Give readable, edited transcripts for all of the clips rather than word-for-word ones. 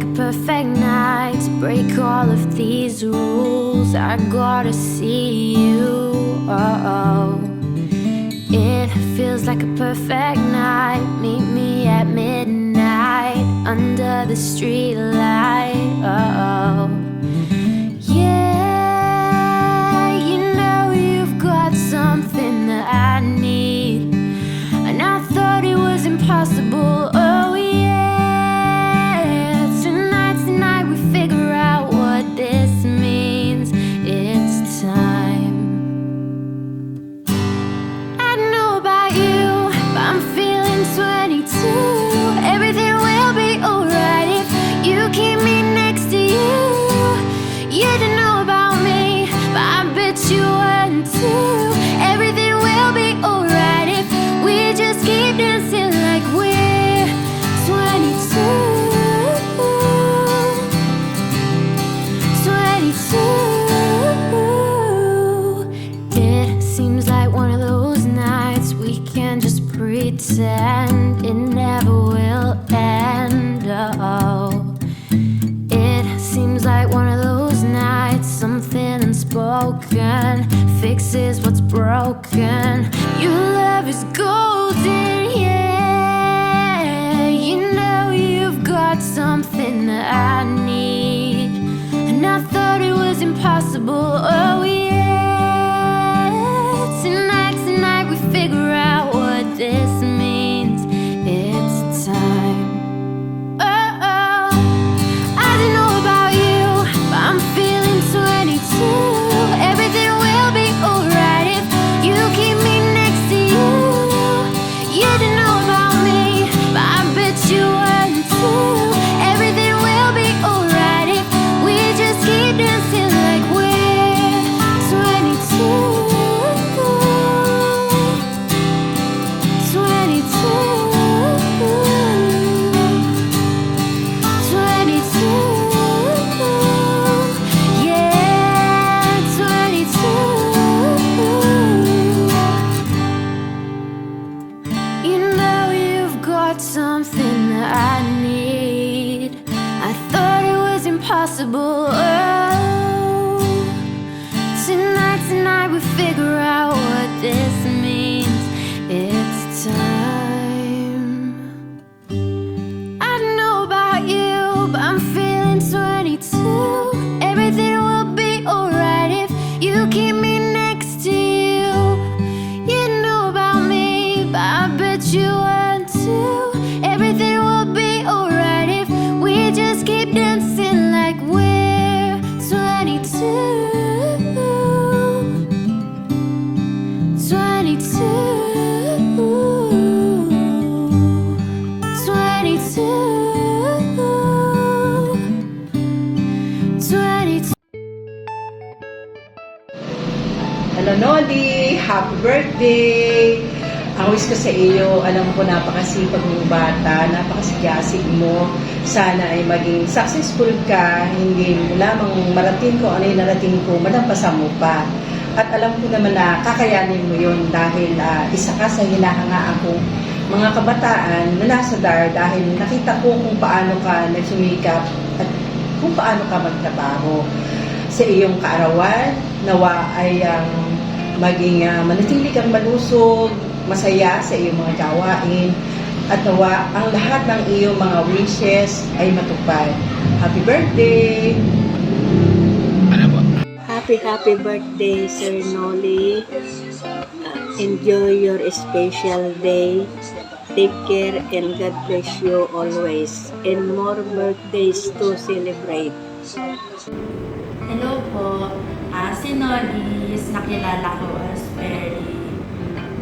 a perfect night to break all of these rules. I gotta see you. Oh, it feels like a perfect night. Meet me at midnight under the streetlight. Oh, yeah, you know you've got something that I need, and I thought it was impossible. Oh yeah, tonight we figure out what this means. It's time. I don't know about you, but I'm feeling 22. Everything will be alright if you keep me next to you. You don't know about me, but I bet you want to. Everything will be alright if we just keep dancing like we're 22. 22. It seems like one of those nights we can just pretend it never will end. Oh, it seems like one of those nights something unspoken fixes what's broken. Your love is golden, yeah. You know you've got something that I need, and I thought it was impossible. Oh yeah, tonight we figure out what this means. It's time. Oh, I don't know about you, but I'm feeling 22. Everything will be alright if you keep me next to you. You don't know about me, but I bet you want to. Everything will be alright if we just keep dancing like we're 22. 22. 22. Yeah, 22. You know you've got something that I need. I thought it was impossible. Oh, tonight we figure out what this means. It's time. I don't know about you, but I'm feeling 22. Everything will be alright if you keep me next to you. You know about me, but I bet you want to. Everything will be alright if we just keep dancing like we're 22. 22. 22. Hello, Noli! Happy birthday! Ang wish ko sa iyo, alam ko napakasipag mong bata, napakasigasig mo. Sana ay maging successful ka, hindi mo lamang marating ko ano yung narating ko, malampasan mo pa. At alam ko naman na kakayanin mo yun dahil isa ka sa hinahangaan kong mga kabataan na nasa DAR dahil nakita ko kung paano ka nagsumikap at kung paano ka magtrabaho. Sa iyong kaarawan, nawa ay maging manatili kang malusog, masaya sa iyong mga gawain, at nawa ang lahat ng iyong mga wishes ay matupad. Happy birthday! Happy birthday, Sir Noli. Enjoy your special day. Take care and God bless you always. And more birthdays to celebrate. Hello po. Si Noli is nakilala ko as very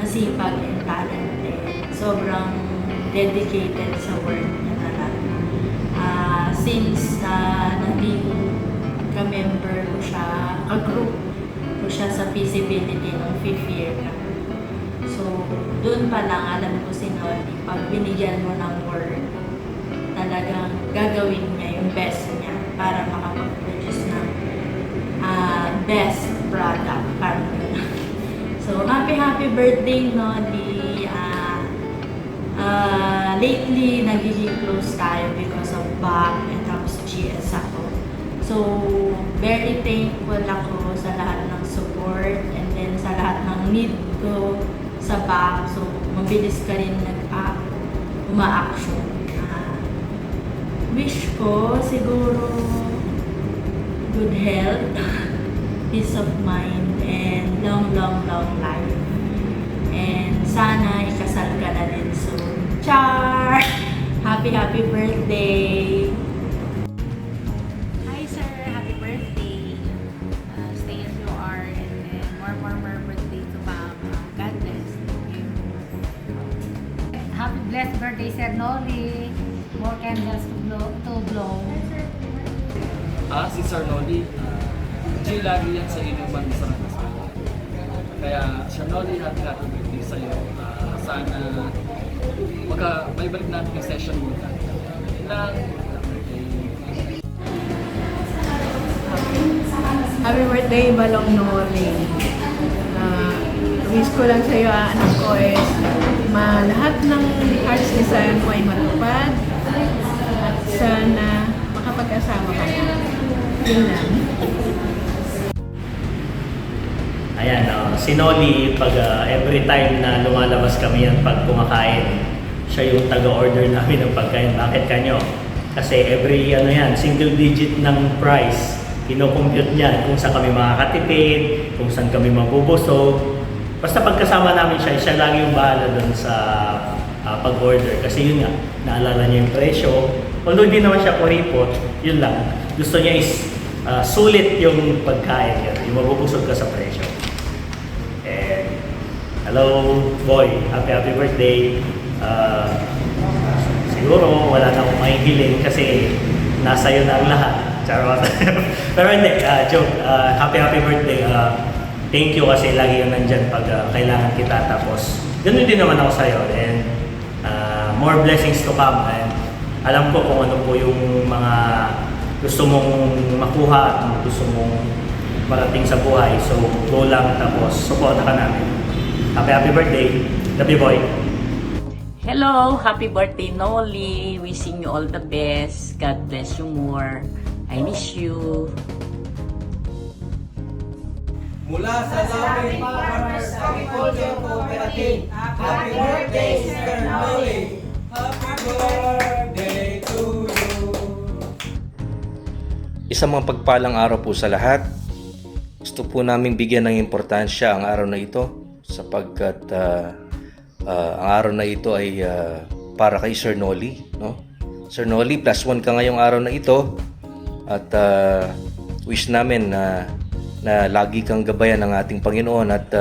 masipag and talented. Sobrang dedicated sa work niya talaga. Since nandito ka-member ko siya, ka-group ko siya sa feasibility ng 5th year ka. So, doon pa lang alam ko si Noli, pag binigyan mo ng work, talagang gagawin niya yung best niya para makapag-produce ng best product. Parang so, happy birthday, Noli. Lately, nagiging close tayo because of back and tapos PGS ako. So, very thankful ako sa lahat ng support and then sa lahat ng need ko sa bank. So, mabilis ka rin uma-action. Wish ko siguro good health, peace of mind, and long life. And sana ikasal ka na din soon. Char! Happy birthday! Hi sir, happy birthday. Stay as you are and then more birthday to come. God bless. Thank you. Happy blessed birthday, Sir Noli. More candles to blow. Si Sir Noli, G, lagi yan sa inyo man sa kasama. Kaya, Sir Noli, happy birthday sa iyo. Sana may balik natin yung session mo na. Happy birthday, Balong Noli. Wish ko lang sa iyo, anak ko, is lahat ng heart's desire mo ay matupad at sana makapag-asawa ka na. Yun lang. Ayan, si Noli, pag every time na lumalabas kami yan pag kumakain, siya yung taga-order namin ng pagkain. Bakit kanyo? Kasi every single digit ng price, kino-compute niyan kung saan kami makakatipid, kung saan kami mabubusog. Basta pagkasama namin siya lagi yung bahala doon sa pag-order. Kasi yun nga, naalala niya yung presyo. Although hindi naman siya kuripot, yun lang. Gusto niya is sulit yung pagkain niya, yung mabubusog ka sa presyo. And hello, boy. Happy birthday. Siguro wala na akong mahihiling kasi nasa iyo na ang lahat. Charot. Pero hindi, joke. Happy birthday. Thank you kasi lagi yung nandyan pag kailangan kita. Tapos, ganun din naman ako sa'yo. And more blessings to come. And alam ko kung ano po yung mga gusto mong makuha at gusto mong marating sa buhay. So, go lang tapos suporta ka namin. Happy birthday. Love you, boy. Hello! Happy birthday, Noli! Wishing you all the best. God bless you more. I miss you. Mula sa Lawin Farmers Agriculture Cooperative, happy birthday, Sister Noli! Happy birthday to you! Isang mapagpalang araw po sa lahat. Gusto po naming bigyan ng importansya ang araw na ito sapagkat ang araw na ito ay para kay Sir Noli, no? Sir Noli, +1 ka ngayong araw na ito at wish namin na lagi kang gabayan ng ating Panginoon at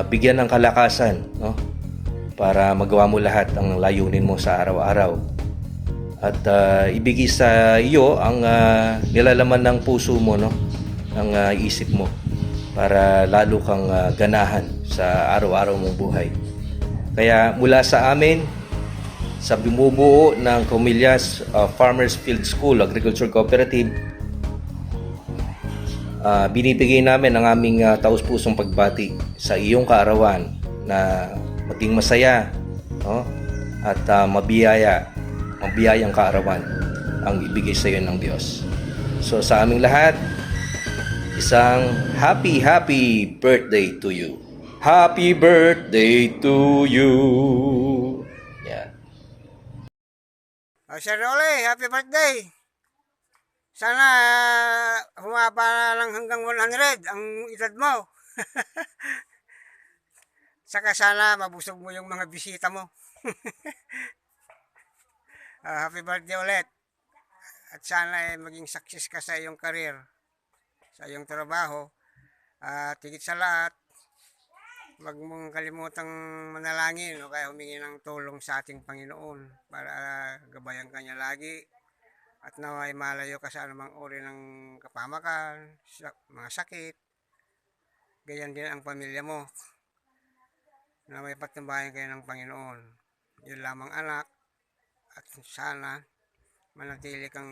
bigyan ng kalakasan, no? Para magawa mo lahat ang layunin mo sa araw-araw. At ibigay sa iyo ang nilalaman ng puso mo, no? Ng isip mo para lalo kang ganahan sa araw-araw mong buhay. Kaya mula sa amin, sa bumubuo ng Comillas Farmers Field School Agriculture Cooperative, binibigay namin ang aming taus-pusong pagbati sa iyong kaarawan na maging masaya, no? At mabiyayang kaarawan ang ibigay sa iyo ng Diyos. So sa aming lahat, isang happy birthday to you. Happy birthday to you. Yeah. Sir Noli, happy birthday. Sana humaba na lang hanggang 100 ang edad mo. Saka sana mabusog mo yung mga bisita mo. Happy birthday ulit. At sana maging success ka sa iyong career, sa iyong trabaho. Tigit sa lahat, wag mong kalimutang manalangin o kaya humingi ng tulong sa ating Panginoon para gabayan ka niya lagi at naway malayo ka sa anumang uri ng kapamakan, mga sakit. Ganyan din ang pamilya mo na may patnubayan kayo ng Panginoon. Yun lamang anak, at sana manatili kang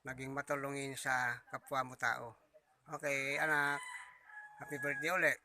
maging matulungin sa kapwa mo tao. Okay anak, happy birthday ulit.